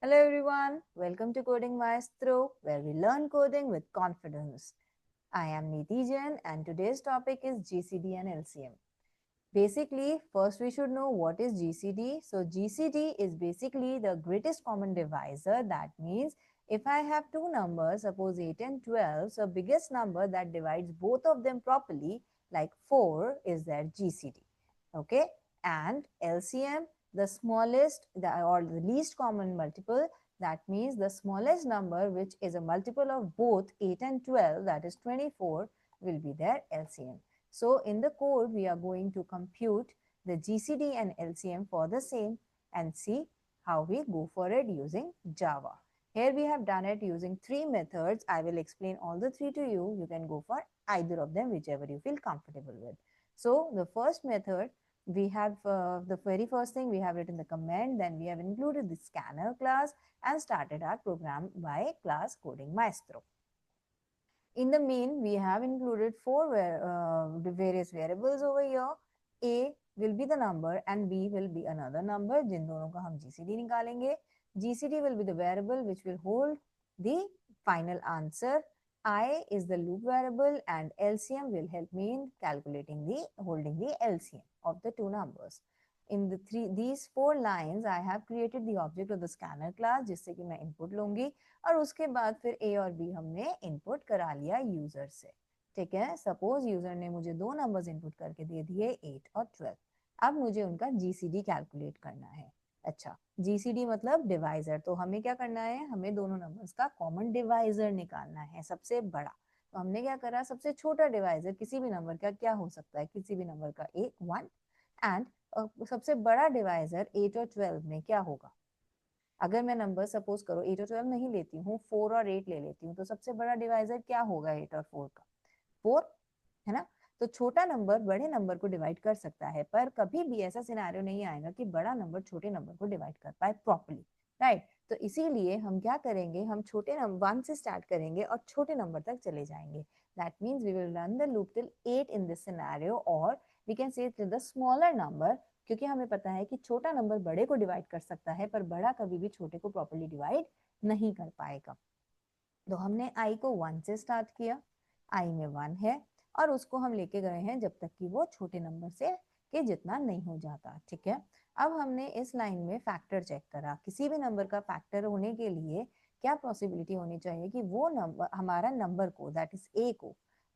Hello everyone, welcome to Coding Maestro, where we learn coding with confidence. I am Neeti Jain and today's topic is GCD and LCM. Basically, first we should know what is GCD. So GCD is basically the greatest common divisor. That means if I have two numbers, suppose 8 and 12, so biggest number that divides both of them properly, like 4, is their GCD. Okay, and LCM, the smallest or the least common multiple, that means the smallest number which is a multiple of both 8 and 12, that is 24, will be their LCM. So in the code, we are going to compute the GCD and LCM for the same and see how we go for it using Java. Here we have done it using three methods. I will explain all the three to you. You can go for either of them, whichever you feel comfortable with. So the first method, we have the very first thing we have written the command, then we have included the scanner class and started our program by class Coding Maestro. In the main, we have included the various variables over here. A will be the number and B will be another number. जिन दोनों का हम GCD निकालेंगे. GCD will be the variable which will hold the final answer. I is the loop variable and LCM will help me in holding the LCM of the two numbers. In these four lines, I have created the object of the scanner class जिससे कि मैं input लूंगी और उसके बाद फिर A और B हमने इनपुट करा लिया यूजर से. ठीक है, सपोज यूजर ने मुझे दो नंबर्स इनपुट करके दे दिए 8 और 12. अब मुझे उनका जीसीडी कैलकुलेट करना है. अच्छा, जीसीडी मतलब डिवाइजर. तो हमें क्या करना है, हमें दोनों नंबर्स का कॉमन डिवाइजर निकालना है, सबसे बड़ा. तो हमने क्या करा, सबसे छोटा डिवाइजर किसी भी नंबर का क्या हो सकता है, किसी भी नंबर का 1 एंड सबसे बड़ा डिवाइजर 8 और 12 में क्या होगा. अगर मैं नंबर सपोज करो 8 और 12 नहीं लेती हूँ, 4 और 8 ले लेती हूँ, तो सबसे बड़ा डिवाइजर क्या होगा 8 और 4 का, 4 है ना. तो छोटा नंबर बड़े नंबर को डिवाइड कर सकता है, पर कभी भी ऐसा सिनेरियो नहीं आएगा कि बड़ा नंबर छोटे नंबर को डिवाइड कर पाए प्रॉपर्ली, राइट. तो इसीलिए हम क्या करेंगे, हम छोटे नंबर 1 से स्टार्ट करेंगे और छोटे नंबर तक चले जाएंगे. That means we will run the loop till 8 in this scenario, और we can say till the smaller number, क्योंकि हमें पता है कि छोटा नंबर बड़े को डिवाइड कर सकता है पर बड़ा कभी भी छोटे को प्रॉपर्ली डिवाइड नहीं कर पाएगा. तो हमने आई को 1 से स्टार्ट किया, आई में 1 है और उसको हम लेके गए हैं जब तक कि वो छोटे नंबर से के जितना नहीं हो जाता. ठीक है, अब हमने इस लाइन में फैक्टर चेक करा. किसी भी नंबर का फैक्टर होने के लिए क्या पॉसिबिलिटी होनी चाहिए कि वो नंबर हमारा नंबर को, दैट इज ए को,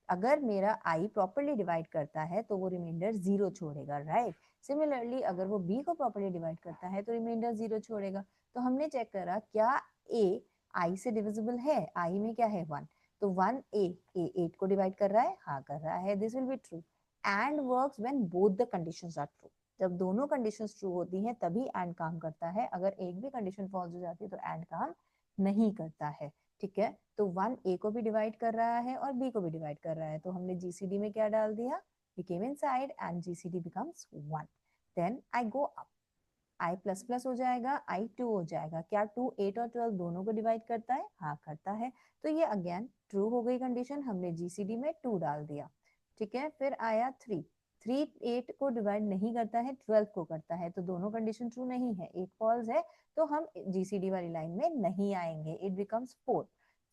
अगर मेरा आई प्रॉपर्ली डिवाइड करता है तो वो रिमाइंडर 0 छोड़ेगा, राइट. सिमिलरली अगर वो बी को प्रॉपर्ली डिवाइड करता है तो रिमाइंडर 0 छोड़ेगा. तो हमने चेक करा क्या ए आई से डिविजिबल है. आई में क्या है 1, तो 1 ए 8 को डिवाइड कर रहा है, हाँ कर रहा है. This will be true. And works when both the conditions are true. जब दोनों कंडीशंस ट्रू होती हैं तभी एंड काम करता है. अगर एक भी कंडीशन फॉल्स हो जाती है तो एंड काम नहीं करता है. ठीक है, तो 1 ए को भी डिवाइड कर रहा है और बी को भी डिवाइड कर रहा है. तो हमने जीसीडी में क्या डाल दिया, we came inside and GCD becomes 1. Then I go up. I plus plus हो जाएगा, I 2 हो जाएगा. क्या 2 8 और 12 दोनों को डिवाइड करता है, हाँ करता है. तो ये अगेन ट्रू हो गई कंडीशन, हमने जीसीडी में 2 डाल दिया. ठीक है, फिर आया 3. 3 8 को डिवाइड नहीं करता है, 12 को करता है. तो दोनों कंडीशन ट्रू नहीं है, एक फॉल्स है, तो हम जीसीडी वाली लाइन में नहीं आएंगे. It becomes 4.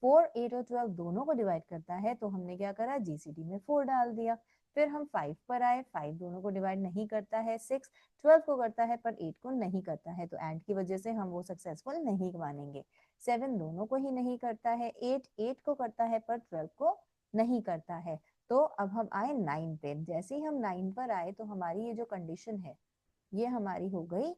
4 8 और 12 दोनों को डिवाइड करता है, तो हमने क्या करा, जीसीडी में 4 डाल दिया. फिर हम 5 पर आए, 5 दोनों को डिवाइड नहीं करता है. 6 12 को करता है पर 8 को नहीं करता है, तो एंड की वजह से हम वो सक्सेसफुल नहीं मानेंगे. 7 दोनों को ही नहीं करता है. 8 8 को करता है पर 12 को नहीं करता है. तो अब हम आए 9 पे. जैसे ही हम 9 पर आए तो हमारी ये जो कंडीशन है ये हमारी हो गई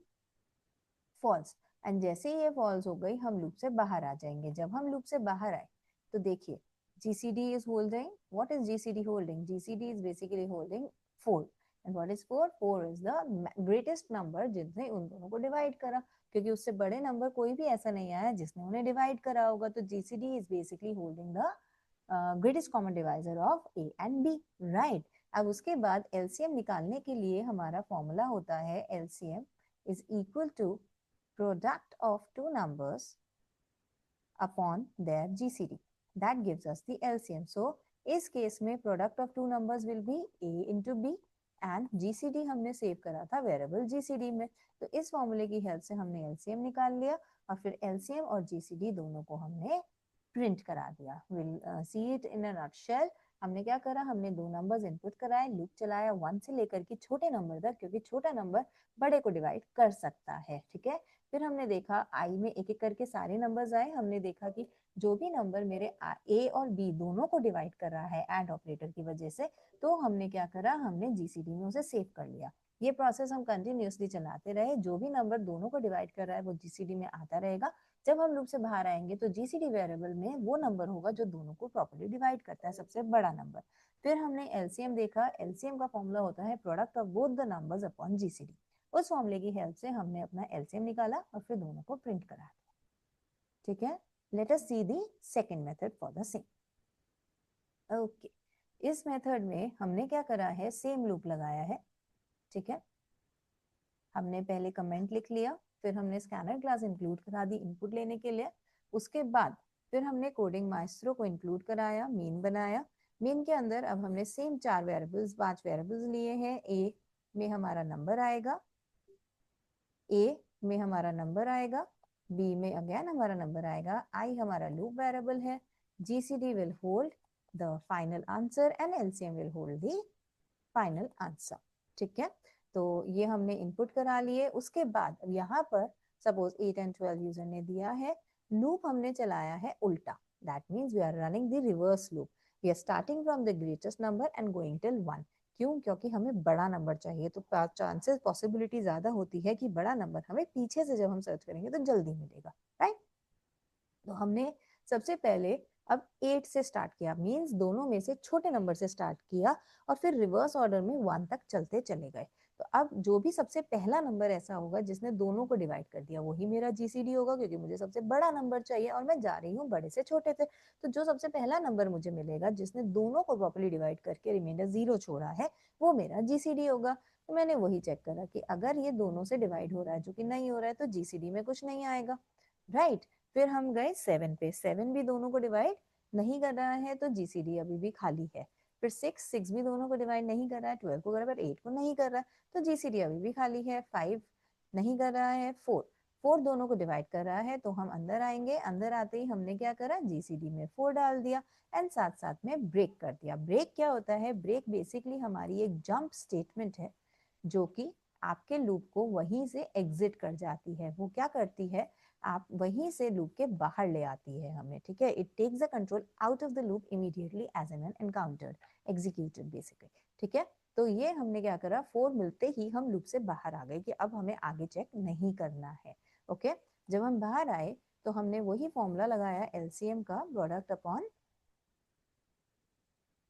फॉल्स. एंड जैसे ही ये फॉल्स हो गई हम लूप से बाहर आ जाएंगे. जब हम लूप से बाहर आए तो देखिए GCD is holding, what is GCD holding? GCD is basically holding 4. And what is 4? 4 is the greatest number जिसने उन दोनों को डिवाइड करा, क्योंकि उससे बड़े नंबर कोई भी ऐसा नहीं आया जिसने उन्हें डिवाइड करा होगा. तो GCD is basically holding the greatest common divisor of A and B, right. अब उसके बाद LCM निकालने के लिए हमारा फॉर्मूला होता है LCM is equal to product of two numbers upon their GCD. That gives us the LCM. So इस केस में product of two numbers will be A into B. And GCD हमने save करा था variable GCD में। तो इस फॉर्मूले की हेल्प से हमने एलसीएम निकाल लिया और फिर एलसीएम और जीसीडी दोनों को हमने प्रिंट करा दिया। Will see it in a nutshell. हमने क्या करा, हमने दो नंबर्स इनपुट कराए, लूप चलाया 1 से लेकर के छोटे नंबर तक, क्योंकि छोटा नंबर बड़े को डिवाइड कर सकता है। ठीक है, फिर हमने देखा आई में एक एक करके सारे नंबर्स आए। हमने देखा कि जो भी नंबर मेरे ए और बी दोनों को डिवाइड कर रहा है एंड ऑपरेटर की वजह से, तो हमने क्या करा, हमने जीसीडी में उसे सेव कर लिया। ये प्रोसेस हम कंटिन्यूअसली चलाते रहे। जो भी नंबर दोनों को डिवाइड कर रहा है वो जीसीडी में आता रहेगा। जब हम लूप से बाहर आएंगे तो जीसीडी वेरिएबल में वो नंबर होगा जो दोनों को प्रॉपर्ली डिवाइड करता है, सबसे बड़ा नंबर। फिर हमने एलसीएम देखा। एलसीएम का फॉर्मूला होता है product of both the numbers upon GCD. उस फॉर्मूले की हेल्प से हमने अपना एलसीएम निकाला और फिर दोनों को प्रिंट करा दिया। ठीक है, let us see the second method for the same. Okay, इस मेथड में हमने क्या करा है, सेम लूप लगाया है। ठीक है, हमने पहले कमेंट लिख लिया, फिर हमने स्कैनर क्लास इंक्लूड करा दी इनपुट लेने के लिए। उसके बाद फिर हमने कोडिंग माइस्ट्रो को इंक्लूड कराया, मीन बनाया। मीन के अंदर अब हमने सेम 5 वेरिएबल्स लिए हैं। ए में हमारा नंबर आएगा, ए में हमारा नंबर आएगा, बी में अगेन हमारा नंबर आएगा, आई हमारा लूप वेरिएबल है, GCD will hold the final answer and LCM will hold the final answer. ठीक है, तो ये हमने इनपुट करा लिए। उसके बाद यहाँ पर सपोज 8 एंड 12 यूजर ने दिया है, लूप हमने चलाया है उल्टा। That means we are running the reverse loop. We are starting from the greatest number and going till 1। क्यों? क्योंकि हमें बड़ा नंबर चाहिए, तो चांसेस पॉसिबिलिटी ज्यादा होती है कि बड़ा नंबर हमें पीछे से जब हम सर्च करेंगे तो जल्दी मिलेगा, राइट। तो हमने सबसे पहले अब 8 से स्टार्ट किया, मींस दोनों में से छोटे नंबर से स्टार्ट किया और फिर रिवर्स ऑर्डर में 1 तक चलते चले गए। तो अब जो भी सबसे पहला नंबर ऐसा होगा जिसने दोनों को डिवाइड कर दिया वही मेरा जीसीडी होगा, क्योंकि मुझे सबसे बड़ा नंबर चाहिए और मैं जा रही हूँ बड़े से छोटे से। तो जो सबसे पहला नंबर मुझे मिलेगा जिसने दोनों को प्रॉपर्ली डिवाइड करके रिमाइंडर 0 छोड़ा है वो मेरा जीसीडी होगा। तो मैंने वही चेक करा कि अगर ये दोनों से डिवाइड हो रहा है, जो कि नहीं हो रहा है, तो जीसीडी में कुछ नहीं आएगा, राइट। फिर हम गए 7 पे, 7 भी दोनों को डिवाइड नहीं कर रहा है तो जीसीडी अभी भी खाली है। फिर 6 भी दोनों को डिवाइड नहीं कर रहा है, 12 को कर रहा है पर 8 को नहीं कर रहा है, तो जीसीडी अभी भी खाली है। 5 नहीं कर रहा है। 4 दोनों को डिवाइड कर रहा है, तो हम अंदर आएंगे। अंदर आते ही हमने क्या करा, जीसीडी में 4 डाल दिया एंड साथ साथ में ब्रेक कर दिया। ब्रेक क्या होता है? ब्रेक बेसिकली हमारी एक जंप स्टेटमेंट है जो कि आपके लूप को वहीं से एग्जिट कर जाती है। वो क्या करती है, आप वहीं से लूप के बाहर ले आती है हमें। ठीक है, it takes the control out of the loop immediately as an encountered executed basically. ठीक है, तो ये हमने क्या करा, 4 मिलते ही हम लूप से बाहर आ गए कि अब हमें आगे चेक नहीं करना है। ओके, जब हम बाहर आए तो हमने वही फॉर्मूला लगाया एलसीएम का, प्रोडक्ट अपॉन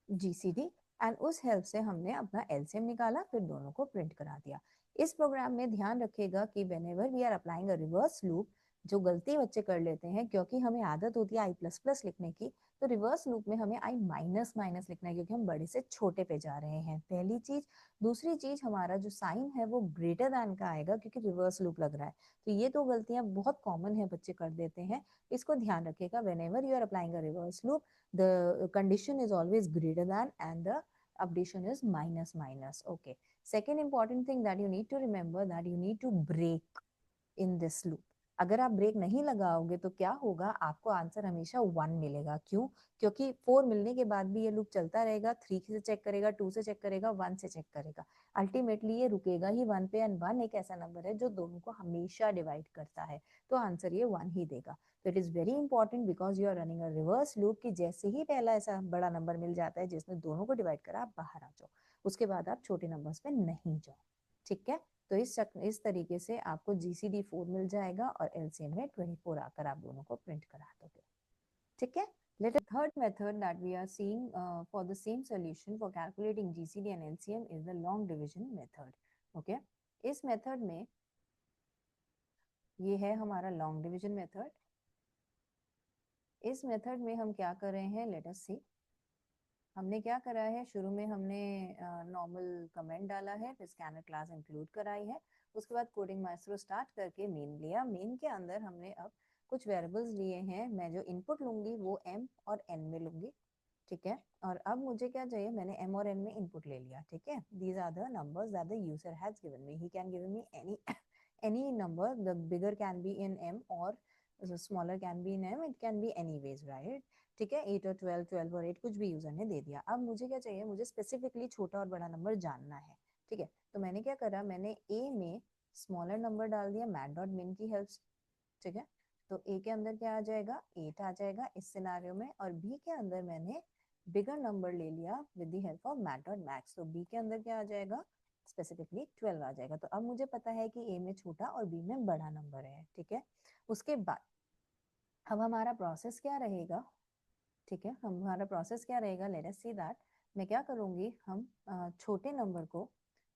जीसीडी, एंड उस हेल्प से हमने अपना एलसीएम निकाला, फिर दोनों को प्रिंट करा दिया। इस प्रोग्राम में ध्यान रखिएगा कि whenever we are applying a reverse loop, जो गलती बच्चे कर लेते हैं क्योंकि हमें आदत होती है आई प्लस प्लस लिखने की, तो रिवर्स लूप में हमें आई माइनस माइनस लिखना है क्योंकि हम बड़े से छोटे पे जा रहे हैं, पहली चीज। दूसरी चीज, हमारा जो साइन है वो ग्रेटर दैन का आएगा क्योंकि रिवर्स लूप लग रहा है। तो ये दो गलतियां बहुत कॉमन है, बच्चे कर देते हैं, इसको ध्यान रखिएगा। Whenever you are applying a reverse loop, the condition is always greater than and the updation is minus minus. Okay, second important thing that you need to remember, that you need to break in this loop. अगर आप break नहीं लगाओगे तो क्या होगा, आपको answer हमेशा 1 मिलेगा। क्यों? क्योंकि 4 मिलने के बाद भी ये लूप चलता रहेगा, 3 से चेक करेगा, 2 से चेक करेगा, 1 से चेक करेगा, अल्टीमेटली ये रुकेगा ही 1 पे। एंड 1 एक ऐसा नंबर है जो दोनों को हमेशा डिवाइड करता है, तो आंसर ये 1 ही देगा। तो it is very important because you are running a reverse loop कि जैसे ही पहला ऐसा बड़ा नंबर मिल जाता है जिसने दोनों को डिवाइड करा, आप बाहर आ जाओ, उसके बाद आप छोटे नंबर्स पे नहीं जाओ। ठीक है, तो इस तरीके से आपको जीसीडी 4 मिल जाएगा और एलसीएम में 24 आकर आप दोनों को प्रिंट करा दोगे। ठीक है, let us third method that we are seeing for the same solution for calculating GCD and LCM is the long division method. Okay, इस मेथड में ये है हमारा लॉन्ग डिवीजन मेथड। इस मेथड में हम क्या कर रहे हैं, लेट अस सी। हमने क्या करा है, शुरू में हमने नॉर्मल कमेंट डाला है, फिर स्कैनर क्लास इंक्लूड कराई है, उसके बाद कोडिंग माइस्ट्रो स्टार्ट करके मेन लिया। मेन के अंदर हमने अब कुछ वेरिएबल्स लिए हैं। मैं जो इनपुट लूंगी वो m और n में लूंगी। ठीक है। और अब मुझे क्या चाहिए, मैंने एम और एन में इनपुट ले लिया, ठीक है। These are the numbers that the user has given me, he can give me any any number, the bigger can be in M और smaller can be in M, it can be any ways, right. ठीक है, 8 और 12, 12 और 8 कुछ भी user ने दे दिया। अब मुझे क्या चाहिए, मुझे स्पेसिफिकली छोटा और बड़ा नंबर जानना है, ठीक है। तो मैंने क्या करा, मैंने ए में स्मॉलर नंबर डाल दिया मैट डॉट मिन की हेल्प से, ठीक है। तो ए के अंदर क्या आ जाएगा, 8 आ जाएगा इस सिनारियो में, और बी के अंदर मैंने बिगर नंबर ले लिया with the help of math dot max, तो बी के अंदर क्या आ जाएगा, स्पेसिफिकली 12 आ जाएगा। तो अब मुझे पता है कि ए में छोटा और बी में बड़ा नंबर है, ठीक है। उसके बाद अब हमारा प्रोसेस क्या रहेगा, ठीक है, हमारा प्रोसेस क्या रहेगा, लेट अस सी दैट। मैं क्या करूंगी, हम छोटे नंबर को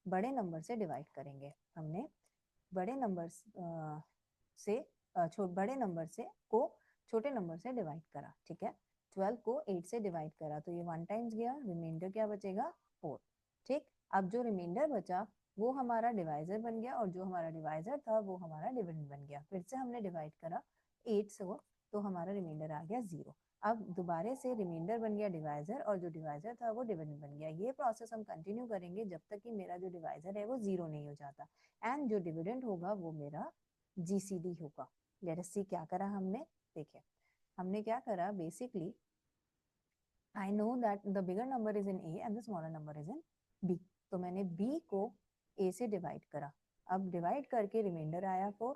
बड़े नंबर से डिवाइड करेंगे। हमने बड़े नंबर से बड़े नंबर से को छोटे नंबर से डिवाइड करा, ठीक है। 12 को 8 से डिवाइड करा, तो ये 1 टाइम्स गया, रिमाइंडर क्या बचेगा, 4, ठीक। अब जो रिमाइंडर बचा वो हमारा डिवाइजर बन गया, और जो हमारा डिवाइजर था वो हमारा डिविडेंड बन गया। फिर से हमने डिवाइड करा 8 से, तो हमारा रिमाइंडर आ गया 0। अब दोबारा से रिमाइंडर बन गया डिवाइजर, और जो डिवाइजर था वो डिविडेंड बन गया। ये प्रोसेस हम कंटिन्यू करेंगे जब तक कि मेरा जो डिवाइजर है वो 0 नहीं हो जाता, एंड जो डिविडेंड होगा वो मेरा जीसीडी होगा। लेट अस सी क्या करा हमने, देखिए हमने क्या करा, basically I know that the bigger number is in A and the smaller number is in B, तो मैंने बी को ए से डिवाइड करा। अब डिवाइड करके रिमाइंडर आया 4,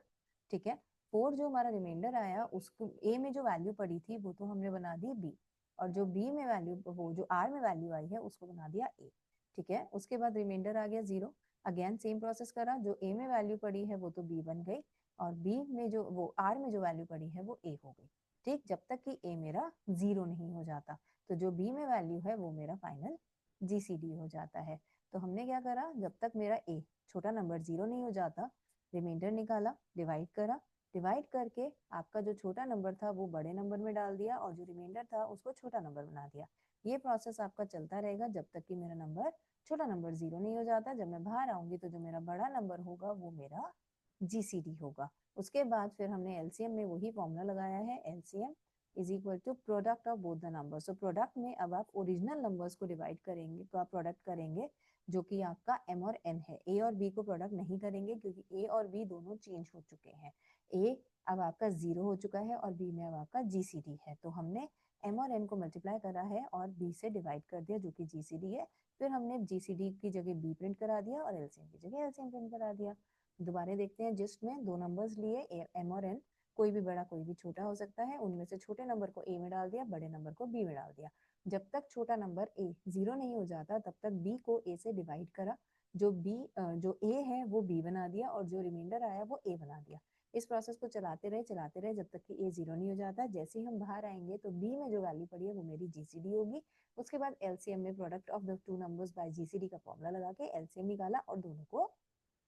ठीक है। 4 जो हमारा रिमाइंडर आया, उसको ए में जो वैल्यू पड़ी थी वो तो हमने बना दी बी, और जो बी में वैल्यू, वो जो आर में वैल्यू आई है उसको बना दिया ए, ठीक है। उसके बाद रिमाइंडर आ गया 0। अगेन सेम प्रोसेस करा, जो ए में वैल्यू पड़ी है वो तो बी बन गई, और बी में जो वो आर में जो वैल्यू पड़ी है वो ए हो गई, ठीक, जब तक कि ए मेरा 0 नहीं हो जाता। तो जो बी में वैल्यू है वो मेरा फाइनल जीसीडी हो जाता है। तो हमने क्या करा, जब तक मेरा ए छोटा नंबर 0 नहीं हो जाता, रिमाइंडर निकाला, डिवाइड करा, डिवाइड करके आपका जो छोटा नंबर था वो बड़े नंबर में डाल दिया, और जो रिमाइंडर था उसको छोटा नंबर बना दिया। ये प्रोसेस आपका चलता रहेगा जब तक कि मेरा नंबर छोटा नंबर 0 नहीं हो जाता। जब मैं बाहर आऊंगी तो जो मेरा बड़ा नंबर होगा वो मेरा जीसीडी होगा। उसके बाद फिर हमने एलसीएम में वही फॉर्मूला लगाया है, LCM is equal to product of both the numbers. तो प्रोडक्ट में अब आप ओरिजिनल नंबर्स को डिवाइड करेंगे, तो आप प्रोडक्ट करेंगे जो कि आपका एम और एन है। ए और बी को प्रोडक्ट नहीं करेंगे क्योंकि ए और बी दोनों चेंज हो चुके हैं। ए अब आपका 0 हो चुका है और बी में अब आपका जीसीडी है। तो हमने एम और एन को मल्टीप्लाई करा है और बी से डिवाइड कर दिया जो कि जीसीडी है। फिर हमने जीसीडी की जगह बी प्रिंट करा दिया और एलसीएम की जगह एलसीएम प्रिंट करा दिया। दोबारा देखते हैं, जिस्ट में दो नंबर्स लिए एम और एन, कोई भी बड़ा कोई भी छोटा हो सकता है। उनमें से छोटे नंबर को ए में डाल दिया, बड़े नंबर को बी में डाल दिया। जब तक छोटा नंबर ए 0 नहीं हो जाता तब तक बी को ए से डिवाइड करा, जो ए है वो बी बना दिया, और जो रिमाइंडर आया वो ए बना दिया। इस प्रोसेस को चलाते रहे जब तक कि ए 0 नहीं हो जाता। जैसे ही हम बाहर आएंगे तो बी में जो वैल्यू पड़ी है वो मेरी जीसीडी होगी। उसके बाद एलसीएम में product of the two numbers by GCD का फॉर्मूला लगा के एलसीएम निकाला और दोनों को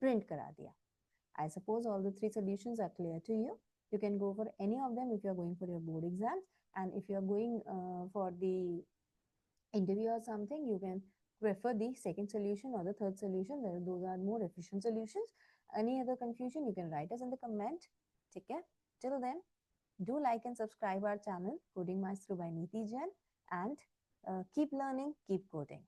प्रिंट करा दिया। I suppose all the three solutions are clear to you. You can go for any of them if you are going for your board exams, and if you are going for the interview or something, you can prefer the second solution or the third solution. Those are more efficient solutions. Any other confusion, you can write us in the comment. Okay? Till then, do like and subscribe our channel, Coding Maestro by Neeti Jain, and keep learning, keep coding.